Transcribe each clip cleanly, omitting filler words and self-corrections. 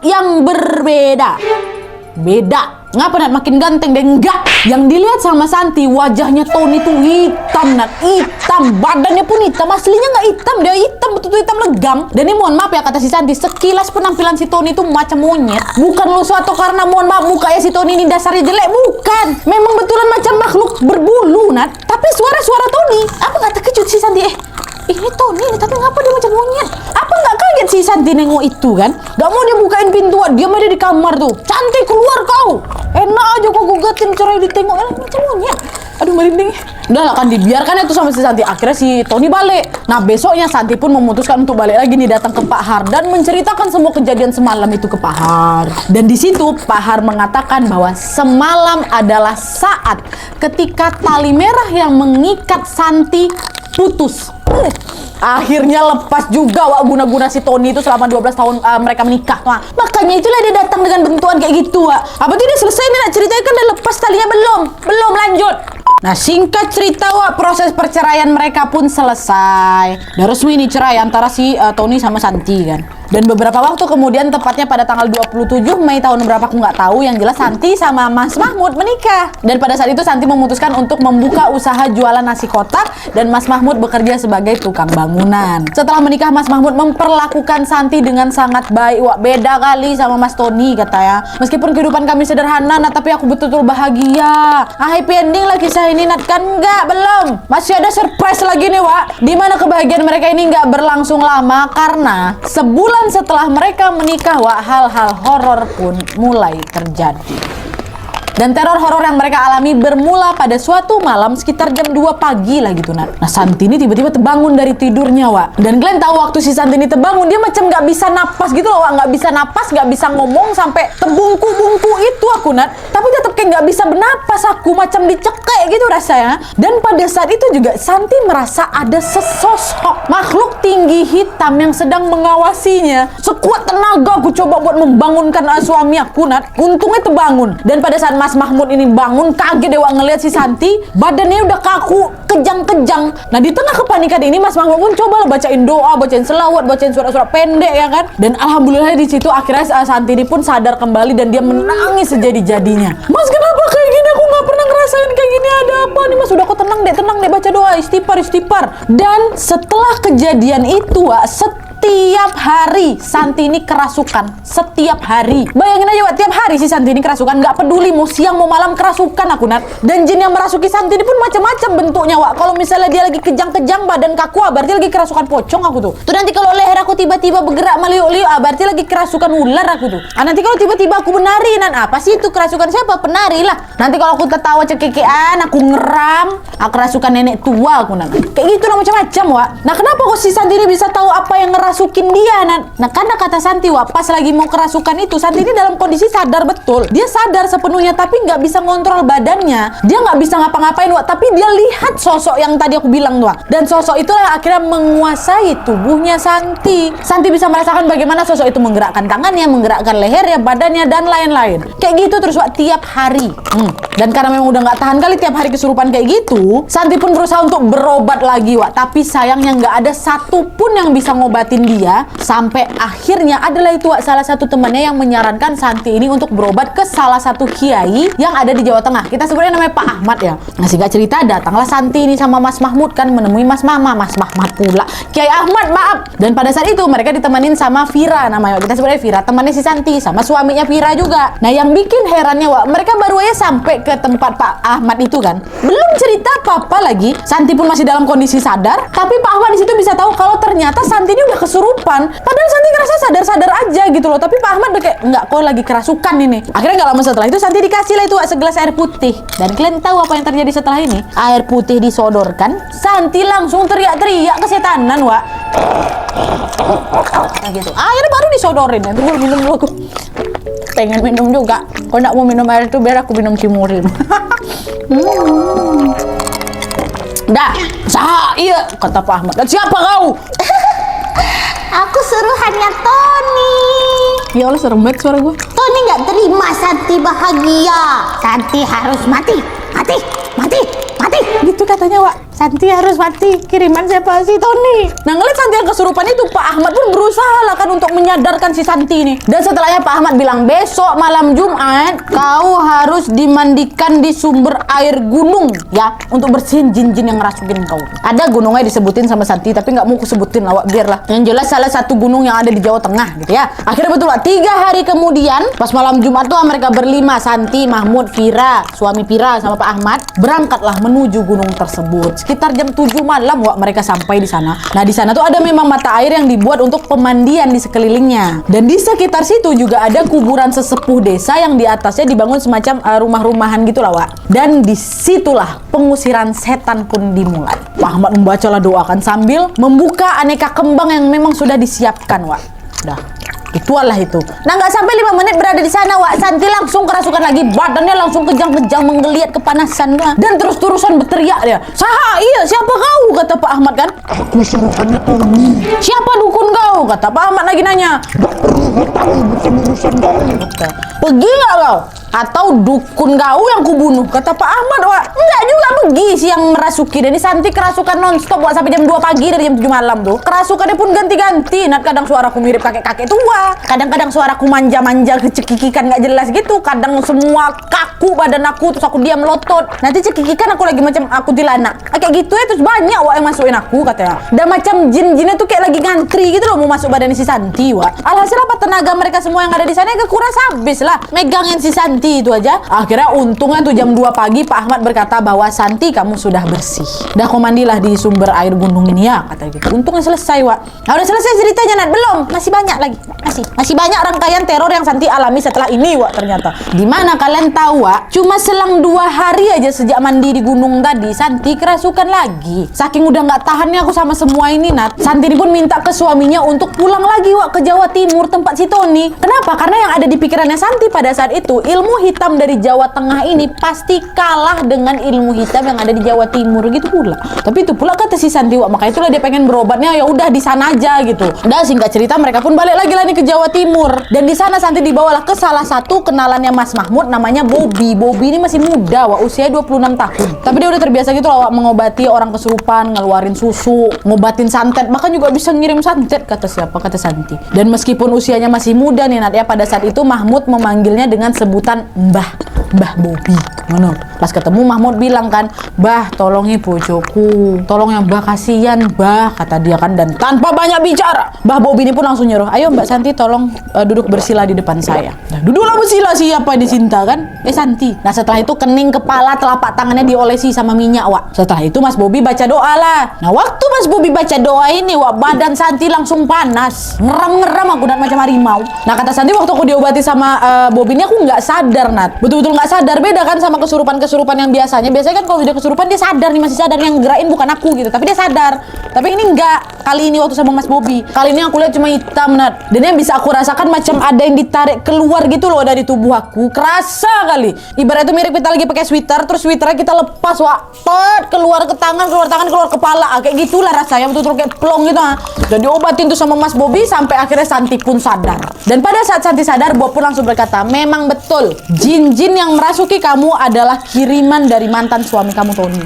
yang berbeda. Beda. Ngapa Nat makin ganteng deh? Enggak. Yang dilihat sama Santi, wajahnya Tony tuh hitam Nat, hitam. Badannya pun hitam, aslinya nggak hitam, dia hitam, betul-betul hitam legam. Dan ini mohon maaf ya kata si Santi, sekilas penampilan si Tony itu macam monyet. Bukan lo suatu karena mohon maaf mukanya si Tony ini dasarnya jelek, bukan. Memang betulan macam makhluk berbulu Nat. Tapi suara Tony, aku nggak terkejut si Santi. Ini Tony nih, tapi ngapa dia macam monyet? Apa nggak kaget si Santi nengok itu kan? Gak mau dia bukain pintu, dia aja di kamar tuh. Cantik, keluar kau. Enak aja kau gugatin, cerai ditengok macam monyet. Aduh merinding. Udah lah kan dibiarkan itu sama si Santi. Akhirnya si Tony balik. Nah besoknya Santi pun memutuskan untuk balik lagi nih, datang ke Pak Har dan menceritakan semua kejadian semalam itu ke Pak Har. Dan di situ Pak Har mengatakan bahwa semalam adalah saat ketika tali merah yang mengikat Santi putus. Akhirnya lepas juga wak guna-guna si Tony itu selama 12 tahun mereka menikah. Wak. Makanya itulah dia datang dengan bentukan kayak gitu wak. Apa tidak selesai nih nak ceritanya, kan udah lepas talinya belum lanjut. Nah singkat cerita wak, proses perceraian mereka pun selesai. Udah resmi nih cerai antara si Tony sama Santi kan. Dan beberapa waktu kemudian, tepatnya pada tanggal 27 Mei tahun berapa aku nggak tahu, yang jelas Santi sama Mas Mahmud menikah. Dan pada saat itu Santi memutuskan untuk membuka usaha jualan nasi kotak dan Mas Mahmud bekerja sebagai tukang bangunan. Setelah menikah Mas Mahmud memperlakukan Santi dengan sangat baik. Wah beda kali sama Mas Tony katanya. Meskipun kehidupan kami sederhana Nat, tapi aku betul-betul bahagia. Happy ending lah kisah ini Nat, kan enggak? Belum. Masih ada surprise lagi nih Wak. Dimana kebahagiaan mereka ini nggak berlangsung lama karena sebulan setelah mereka menikah Wak, hal-hal horor pun mulai terjadi. Dan teror horor yang mereka alami bermula pada suatu malam sekitar jam 2 pagi lah gitu Nat. Nah Santi ini tiba-tiba terbangun dari tidurnya Wak. Dan kalian tahu waktu si Santi ini terbangun, dia macam nggak bisa napas gitu loh Wak. Nggak bisa napas, nggak bisa ngomong, sampai terbungku-bungku itu aku Nat. Tapi tetap kayak nggak bisa bernapas aku, macam dicekek gitu rasanya. Dan pada saat itu juga Santi merasa ada sesosok makhluk tinggi hitam yang sedang mengawasinya. Sekuat tenaga aku coba buat membangunkan suami aku Nat. Untungnya terbangun. Dan pada saat Mas Mahmud ini bangun, kaget dewa ngelihat si Santi, badannya udah kaku, kejang-kejang. Nah di tengah kepanikan ini Mas Mahmud pun coba bacain doa, bacain selawat, bacain surat-surat pendek ya kan. Dan alhamdulillah di situ akhirnya Santi ini pun sadar kembali dan dia menangis sejadi-jadinya. Mas kenapa kayak gini? Aku nggak pernah ngerasain kayak gini. Ada apa nih Mas? Udah kok tenang deh baca doa, istighfar. Dan setelah kejadian itu setiap hari Santi ini kerasukan. Setiap hari. Bayangin aja Wak, tiap hari si Santi ini kerasukan. Nggak peduli mau siang mau malam kerasukan aku Nat. Dan jin yang merasuki Santi ini pun macam-macam bentuknya Wak. Kalau misalnya dia lagi kejang-kejang badan kaku, berarti lagi kerasukan pocong aku tuh. Tuh nanti kalau leher aku tiba-tiba bergerak meliuk-liuk, berarti lagi kerasukan ular aku tuh. Nanti kalau tiba-tiba aku menari Nat, apa sih itu kerasukan siapa? Penari lah. Nanti kalau aku tertawa cekekean, aku ngeram, aku kerasukan nenek tua aku Nat. Kayak gitu lah macam-macam Wak. Nah kenapa kok si Santi ini bisa tahu apa yang ngerasukin dia Nat? Nah karena kata Santi Wak, pas lagi mau kerasukan itu Santi ini dalam kondisi sadar betul. Dia sadar sepenuhnya tapi nggak bisa ngontrol badannya. Dia nggak bisa ngapa-ngapain Wak, tapi dia lihat sosok yang tadi aku bilang Wak. Dan sosok itulah akhirnya menguasai tubuhnya Santi. Santi bisa merasakan bagaimana sosok itu menggerakkan tangannya, menggerakkan lehernya, badannya dan lain-lain. Kayak gitu terus Wak tiap hari. Dan karena memang udah nggak tahan kali tiap hari kesurupan kayak gitu, Santi pun berusaha untuk berobat lagi Wak. Tapi sayangnya nggak ada satupun yang bisa ngobatin dia. Sampai akhirnya adalah itu Wak, salah satu temannya yang menyarankan Santi ini untuk berobat ke salah satu kiai yang ada di Jawa Tengah. Kita sebenarnya namanya Pak Ahmad ya. Nah singkat cerita datanglah Santi ini sama Mas Mahmud kan menemui Mas Mahmud pula. Kiai Ahmad maaf. Dan pada saat itu mereka ditemanin sama Vira namanya. Kita sebenarnya Vira, temannya si Santi sama suaminya Vira juga. Nah yang bikin herannya Wak, mereka baru aja sampai ke tempat Pak Ahmad itu kan. Belum cerita apa-apa lagi. Santi pun masih dalam kondisi sadar, tapi Pak Ahmad di situ bisa tahu kalau ternyata Santi ini udah kesurupan. Padahal Santi ngerasa sadar-sadar aja gitu loh. Tapi Pak Ahmad udah kayak enggak, kok lagi kerasukan ini. Akhirnya nggak lama setelah itu Santi dikasih lah itu Wak, segelas air putih. Dan kalian tahu apa yang terjadi setelah ini? Air putih disodorkan, Santi langsung teriak-teriak kesetanan Wak. Nah gitu. Akhirnya baru disodorin. Nanti gue minum dulu aku. Pengen minum juga. Kalau nggak mau minum air itu biar aku minum cimurin. Dah, sah iya kata Pak Ahmad. Dan siapa kau? Aku suruhannya Tony. Ya Allah serem banget suara gue. Tony nggak terima Santi bahagia. Santi harus mati. Gitu katanya Wak. Santi harus mati, kiriman siapa si Tony. Nah ngeliat Santi yang kesurupan itu, Pak Ahmad pun berusaha lah kan untuk menyadarkan si Santi ini. Dan setelahnya Pak Ahmad bilang, besok malam Jumat kau harus dimandikan di sumber air gunung ya, untuk bersihin jin-jin yang ngerasukin kau. Ada gunungnya disebutin sama Santi, tapi nggak mau kusebutin awak, biarlah. Yang jelas salah satu gunung yang ada di Jawa Tengah gitu ya. Akhirnya betul lah, 3 hari kemudian pas malam Jumat tuh mereka berlima, Santi, Mahmud, Vira, suami Vira sama Pak Ahmad, berangkatlah menuju gunung tersebut. Sekitar jam 7 malam wak mereka sampai di sana. Nah di sana tuh ada memang mata air yang dibuat untuk pemandian di sekelilingnya. Dan di sekitar situ juga ada kuburan sesepuh desa yang di atasnya dibangun semacam rumah-rumahan gitu lah wak. Dan disitulah pengusiran setan pun dimulai. Pak Ahmad membacalah doa kan sambil membuka aneka kembang yang memang sudah disiapkan wak. Dah. Itulah itu. Nah nggak sampai 5 menit berada di sana wak, Santi langsung kerasukan lagi, badannya langsung kejang-kejang menggeliat kepanasan dan terus-terusan berteriak dia. Saha iya, siapa kau? Kata Pak Ahmad kan. Aku suruhannya Tony. Siapa dukun kau? Kata Pak Ahmad lagi nanya. Bukan urusan kau. Pergi nggak kau? Atau dukun kau yang kubunuh? Kata Pak Ahmad wak. Enggak juga pergi sih yang merasuki. Dan ini Santi kerasukan nonstop wak sampai jam 2 pagi dari jam 7 malam tuh. Kerasukannya pun ganti-ganti. Nat kadang suaraku mirip kakek-kakek tua, kadang-kadang suaraku manja-manja kecekikikan nggak jelas gitu, kadang semua kaku badan aku terus aku diam melotot. Nanti cekikikan aku lagi macam aku tilana. Kayak gitu ya, terus banyak wak yang masukin aku katanya. Dan macam jin-jinnya tuh kayak lagi ngantri gitu loh mau masuk badan si Santi wak. Alhasil apa tenaga mereka semua yang ada di sana kekuras habis lah megangin si Santi itu aja. Akhirnya untungnya tuh jam 2 pagi Pak Ahmad berkata bahwa Santi kamu sudah bersih. Dah kau mandilah di sumber air gunung ini ya kata gitu. Untungnya selesai wak. Nah udah selesai ceritanya Nat? Belum, masih banyak lagi. Masih banyak rangkaian teror yang Santi alami setelah ini wak ternyata. Dimana kalian tahu wak, cuma selang 2 hari aja sejak mandi di gunung tadi Santi kerasukan lagi. Saking udah nggak tahannya aku sama semua ini Nat, Santi ini pun minta ke suaminya untuk pulang lagi wak ke Jawa Timur tempat si Tony. Kenapa? Karena yang ada di pikirannya Santi pada saat itu, ilmu hitam dari Jawa Tengah ini pasti kalah dengan ilmu hitam yang ada di Jawa Timur gitu pula. Tapi itu pula kata si Santi wak, makanya itulah dia pengen berobatnya ya udah di sana aja gitu. Udah singkat cerita mereka pun balik lagi lah nih ke Jawa Timur. Dan di sana Santi dibawalah ke salah satu kenalannya Mas Mahmud namanya Bobby. Bobby ini masih muda wak, usia 26 tahun. Tapi dia udah terbiasa gitu lah wak, mengobati orang kesurupan, ngeluarin susu, ngobatin santet, bahkan juga bisa ngirim santet kata siapa? Kata Santi. Dan meskipun usianya masih muda nih Nat ya, pada saat itu Mahmud memanggilnya dengan sebutan Mbah Bobby. Mana? Pas ketemu Mahmud bilang kan, "Bah, tolongi bojoku. Tolong yang Mbah, kasihan, Mbah," kata dia kan. Dan tanpa banyak bicara, Mbah Bobby ini pun langsung nyuruh, "Ayo Mbak Santi tolong duduk bersila di depan saya." Nah, duduklah bersila siapa dicinta kan? Santi. Nah, setelah itu kening kepala telapak tangannya diolesi sama minyak, wak. Setelah itu Mas Bobby baca doa lah. Nah, waktu Mas Bobby baca doa ini, wak, badan Santi langsung panas. Ngeram-ngeram aku Nat macam harimau. Nah, kata Santi waktu aku diobati sama Bobby ini aku nggak sadar Nat. Betul-betul nggak sadar. Beda kan sama kesurupan-kesurupan yang biasanya. Biasanya kan kalau dia kesurupan dia sadar nih, masih sadar, yang gerakin bukan aku gitu. Tapi dia sadar. Tapi ini enggak. Kali ini waktu sama Mas Bobby, kali ini aku lihat cuma hitam Nat. Dan yang bisa aku rasakan macam ada yang ditarik keluar gitu loh dari tubuh aku. Kerasa kali. Ibarat itu mirip kita lagi pakai sweater, terus sweaternya kita lepas, wak. Keluar ke tangan, keluar kepala. Kayak gitulah rasanya, betul-betul kayak plong gitu. Dan diobatin tuh sama Mas Bobby sampai akhirnya Santi pun sadar. Dan pada saat Santi sadar, Bob pun langsung berkata, "Memang betul, jin-jin yang merasuki kamu adalah kiriman dari mantan suami kamu Tony."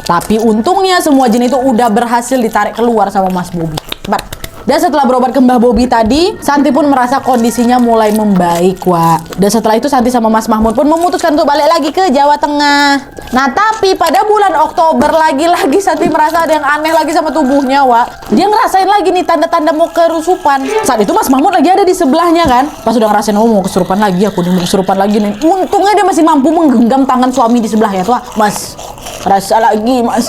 Tapi untungnya semua jin itu udah berhasil ditarik keluar sama Mas Bobby. Dan setelah berobat ke Mbah Bobby tadi, Santi pun merasa kondisinya mulai membaik, wak. Dan setelah itu Santi sama Mas Mahmud pun memutuskan untuk balik lagi ke Jawa Tengah. Nah, tapi pada bulan Oktober lagi-lagi Santi merasa ada yang aneh lagi sama tubuhnya, wak. Dia ngerasain lagi nih tanda-tanda mau kerusupan. Saat itu Mas Mahmud lagi ada di sebelahnya kan. Pas udah ngerasain, oh mau kesurupan lagi, aku nih mau kesurupan lagi nih. Untungnya dia masih mampu menggenggam tangan suami di sebelahnya tuh, wak. "Mas, rasa lagi, Mas.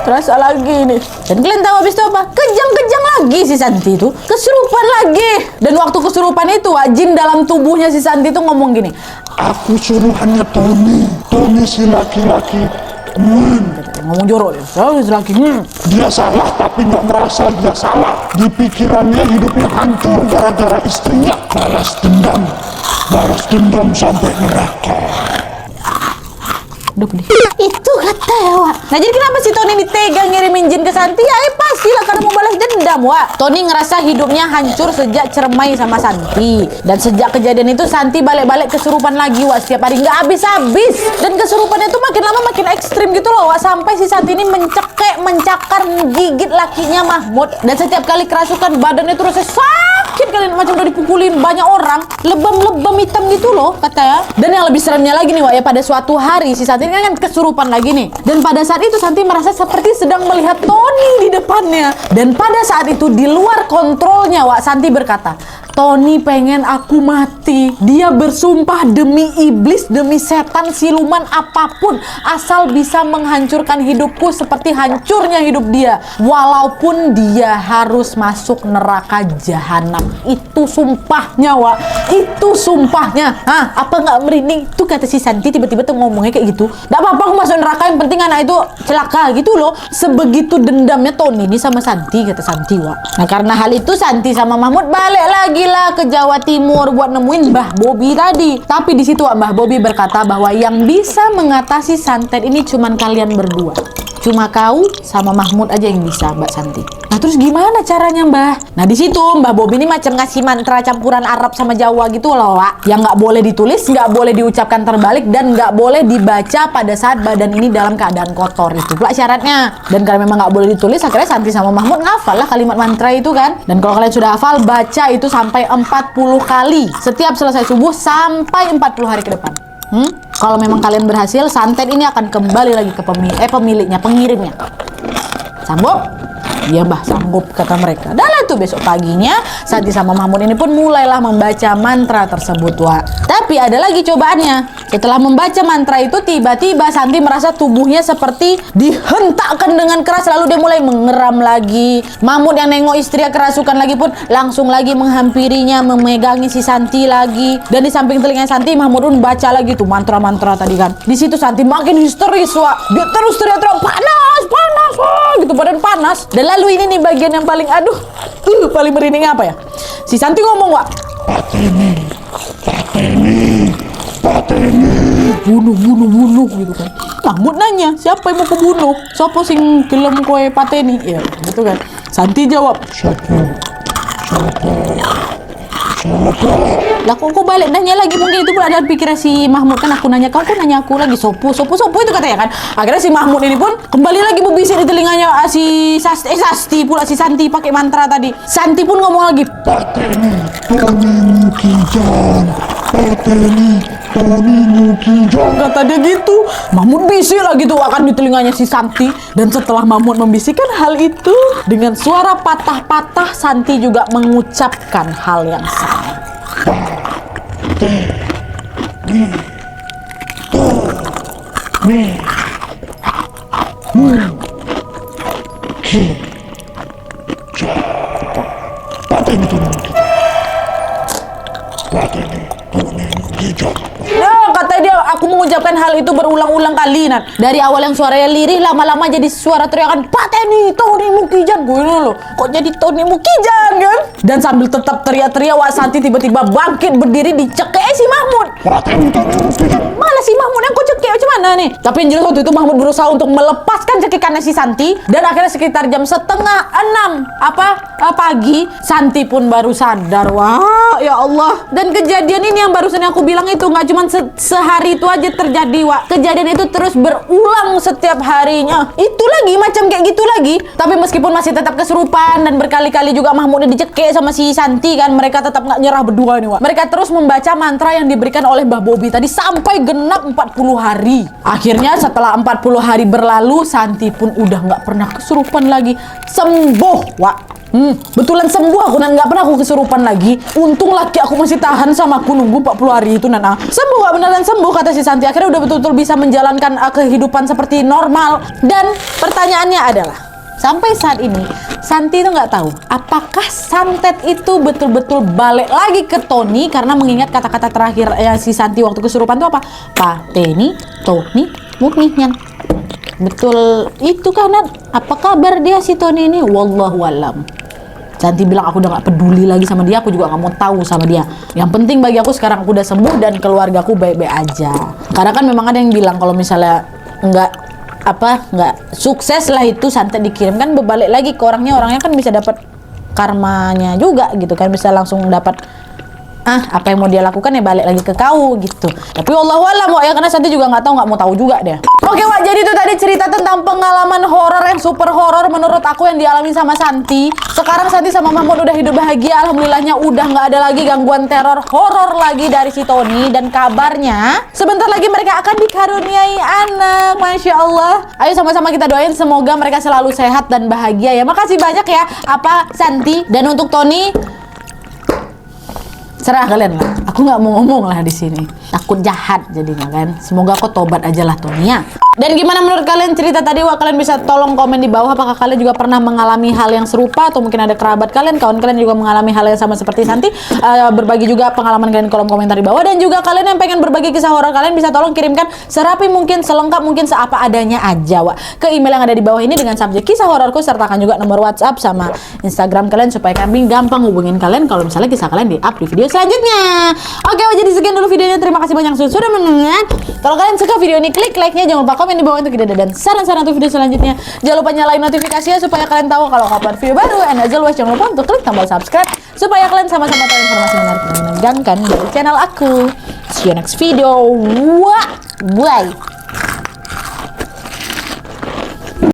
Terasa lagi nih." Dan kalian tahu habis itu apa? Kejang-kejang lagi si Santi itu. Kesurupan lagi. Dan waktu kesurupan itu, wak, jin dalam tubuhnya si Santi itu ngomong gini, "Aku suruhannya Tony. Tony si laki-laki. ngomong jorok dia. Si laki. Dia salah tapi nggak merasa dia salah. Di pikirannya hidupnya hancur gara-gara istrinya. Balas dendam sampai neraka." Udah pedih. Itu kata ya, Wak. Nah jadi kenapa si Tony ini tega ngirimin jin ke Santi? Ya pastilah karena mau balas dendam, Wak. Tony ngerasa hidupnya hancur sejak cermai sama Santi. Dan sejak kejadian itu Santi balik-balik kesurupan lagi, Wak. Setiap hari nggak habis-habis. Dan kesurupannya itu makin lama makin ekstrim gitu loh, Wak. Sampai si Santi ini mencekek, mencakar, menggigit lakinya Mahmud. Dan setiap kali kerasukan badannya terus sakit kalian macam udah dipukulin banyak orang. Lebam-lebam hitam gitu loh katanya. Dan yang lebih seremnya lagi nih, Wak, ya pada suatu hari si Santi ini kan kesurupan lagi nih. Dan pada saat itu Santi merasa seperti sedang melihat Tony di depannya. Dan pada saat itu di luar kontrolnya, Wak, Santi berkata, Tony pengen aku mati. Dia bersumpah demi iblis, demi setan, siluman apapun, asal bisa menghancurkan hidupku seperti hancurnya hidup dia. Walaupun dia harus masuk neraka jahanam. Itu sumpahnya, Wak. Itu sumpahnya. Hah, apa nggak merinding? Tuh kata si Santi tiba-tiba tuh ngomongnya kayak gitu. Nggak apa-apa aku masuk neraka, yang penting anak itu celaka gitu loh. Sebegitu dendamnya Tony ini sama Santi, kata Santi, Wak. Nah karena hal itu Santi sama Mahmud balik lagi lah ke Jawa Timur buat nemuin Mbah Bobi tadi. Tapi di situ Mbah Bobi berkata bahwa yang bisa mengatasi santet ini cuman kalian berdua. Cuma kau sama Mahmud aja yang bisa, Mbak Santi. Nah terus gimana caranya, Mbah? Nah di situ Mbah Bobi ini macam ngasih mantra campuran Arab sama Jawa gitu loh, Wak. Yang nggak boleh ditulis, nggak boleh diucapkan terbalik, dan nggak boleh dibaca pada saat badan ini dalam keadaan kotor. Itu pula syaratnya. Dan karena memang nggak boleh ditulis, akhirnya Santi sama Mahmud ngafal lah kalimat mantra itu kan. Dan kalau kalian sudah hafal, baca itu sampai 40 kali. Setiap selesai subuh sampai 40 hari ke depan. Kalau memang kalian berhasil, santet ini akan kembali lagi ke pemiliknya, pengirimnya. Sanggup? Iya, Mbah, sanggup, kata mereka. Dan lah tuh besok paginya Santi sama Mahmud ini pun mulailah membaca mantra tersebut, Wak. Tapi ada lagi cobaannya. Setelah membaca mantra itu, tiba-tiba Santi merasa tubuhnya seperti dihentakkan dengan keras, lalu dia mulai mengeram lagi. Mahmud yang nengok istri kerasukan lagi pun langsung lagi menghampirinya, memegangi si Santi lagi. Dan di samping telinga Santi, Mahmud pun baca lagi tuh mantra-mantra tadi kan. Di situ Santi makin histeris, Wak. Dia terus teriak-teriak, panas, panas, wah, gitu, badan panas. Dan lalu ini nih bagian yang paling paling merinding apa ya? Si Santi ngomong, Wak, bunuh gitu kan. Mahmud nanya, siapa yang mau kebunuh? Siapa sing gelem kowe pateni? Ya gitu kan. Santi jawab, lah kok balik nanya lagi, mungkin itu pun ada pikiran si Mahmud kan. Aku nanya kau nanya aku lagi, sopo itu katanya kan. Akhirnya si Mahmud ini pun kembali lagi membisik di telinganya si Sasti pula, si Santi pakai mantra tadi. Santi pun ngomong lagi, Pateni, Tony Mukijan. Pateni, Tony Mukijan. kata dia gitu. Mahmud bisik lagi tuh akan di telinganya si Santi. Dan setelah Mahmud membisikkan hal itu, dengan suara patah-patah Santi juga mengucapkan hal yang sama. Pateni, Tony Mukijan. Pateni, Tony Mukijan. Ya, kata dia, aku mengucapkan hal itu berulang-ulang kali, Nat. Dari awal yang suaranya lirih, lama-lama jadi suara teriakan, Pateni, Tony Mukijan. Gue loh, kok jadi Tony Mukijan kan? Dan sambil tetap teriak-teriak, Wak, Santi tiba-tiba bangkit berdiri, dicekek si Mahmud. Pateni, Tony Mukijan. Malah si Mahmud yang kok cekek, macam mana nih? Tapi yang jelas waktu itu Mahmud berusaha untuk melepaskan cekikannya si Santi. Dan akhirnya sekitar jam 5:30 pagi, Santi pun baru sadar. Wah, ya Allah. Dan kejadian ini yang barusan aku bilang itu nggak cuma sehari itu aja terjadi, Wak. Kejadian itu terus berulang setiap harinya. Itu lagi, macam kayak gitu lagi. Tapi meskipun masih tetap kesurupan dan berkali-kali juga Mahmud dicekek sama si Santi kan, mereka tetap nggak nyerah berdua nih, Wak. Mereka terus membaca mantra yang diberikan oleh Mbah Bobi tadi sampai genap 40 hari. Akhirnya setelah 40 hari berlalu, Santi pun udah nggak pernah kesurupan lagi. Sembuh, Wak. Betulan sembuh aku, Nan. Nggak pernah aku kesurupan lagi. Untung laki aku masih tahan sama aku nunggu 40 hari itu, Nana. Sembuh, Wak, beneran sembuh, kata si Santi. Akhirnya udah betul-betul bisa menjalankan kehidupan seperti normal. Dan pertanyaannya adalah, sampai saat ini Santi itu nggak tahu apakah santet itu betul-betul balik lagi ke Tony, karena mengingat kata-kata terakhir si Santi waktu kesurupan itu apa? Pateni, Tony Mukijan. Betul itu kan, Nat? Apa kabar dia si Tony ini? Wallahualam. Santi bilang aku udah gak peduli lagi sama dia, aku juga gak mau tahu sama dia. Yang penting bagi aku sekarang aku udah sembuh dan keluargaku baik-baik aja. Karena kan memang ada yang bilang kalau misalnya nggak sukses lah itu santet dikirim kan berbalik lagi ke orangnya kan bisa dapat karmanya juga gitu kan, bisa langsung dapat apa yang mau dia lakukan ya balik lagi ke kau gitu. Tapi wallahualam ya, karena Santi juga nggak mau tahu juga deh. Oke Wak, jadi itu tadi cerita tentang pengalaman horor yang super horor menurut aku yang dialami sama Santi. Sekarang Santi sama Mahmud udah hidup bahagia, alhamdulillahnya udah nggak ada lagi gangguan teror horor lagi dari si Tony, dan kabarnya sebentar lagi mereka akan dikaruniai anak, masya Allah. Ayo sama-sama kita doain semoga mereka selalu sehat dan bahagia ya. Makasih banyak ya Santi, dan untuk Tony serah kalian lah, aku nggak mau ngomong lah di sini, takut jahat jadinya kan. Semoga kau tobat aja lah Tony ya. Dan gimana menurut kalian cerita tadi? Wah, kalian bisa tolong komen di bawah apakah kalian juga pernah mengalami hal yang serupa, atau mungkin ada kerabat kalian, kawan kalian juga mengalami hal yang sama seperti Santi. Berbagi juga pengalaman kalian di kolom komentar di bawah. Dan juga kalian yang pengen berbagi kisah horor kalian bisa tolong kirimkan serapi mungkin, selengkap mungkin, seapa adanya aja ke email yang ada di bawah ini dengan subjek kisah hororku, sertakan juga nomor WhatsApp sama Instagram kalian supaya kami gampang hubungin kalian kalau misalnya kisah kalian di-up di video selanjutnya. Oke, jadi sekian dulu videonya. Terima kasih banyak sudah menonton. Kalau kalian suka video ini, klik like-nya, jangan lupa komen di bawah untuk ide dan saran-saran untuk video selanjutnya. Jangan lupa nyalain notifikasinya supaya kalian tahu kalau aku upload video baru. And as always, jangan lupa untuk klik tombol subscribe supaya kalian sama-sama tahu informasi menarik dan menegangkan dari channel aku. See you next video. Wah, bye.